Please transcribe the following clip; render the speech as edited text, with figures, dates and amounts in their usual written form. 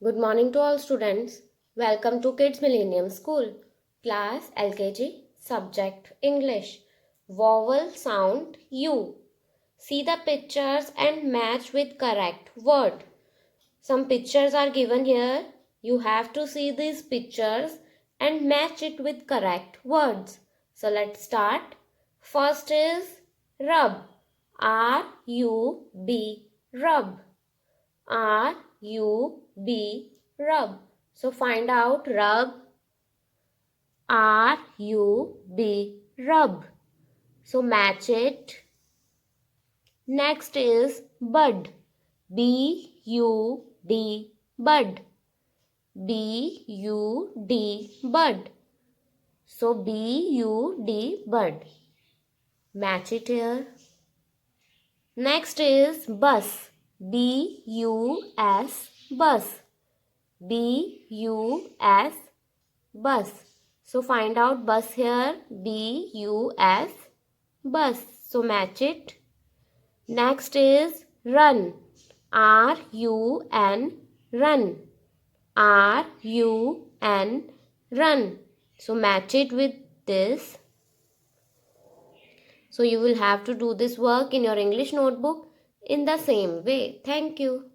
Good morning to all students. Welcome to KIDZ MILLENNIUM School. Class LKG. Subject English. Vowel sound U. See the pictures and match with correct word. Some pictures are given here. You have to see these pictures and match it with correct words. So let's start. First is rub. R-U-B. Rub. R-U-B, rub. So find out rub. R-U-B, rub. So match it. Next is bud. B-U-D, bud. B-U-D, bud. So B-U-D, bud. Match it here. Next is bus. B-U-S, bus. B-U-S, bus. So find out bus here. B-U-S, bus. So match it. Next is run. R-U-N, run. R-U-N, run. So match it with this. So you will have to do this work in your English notebook in the same way. Thank you.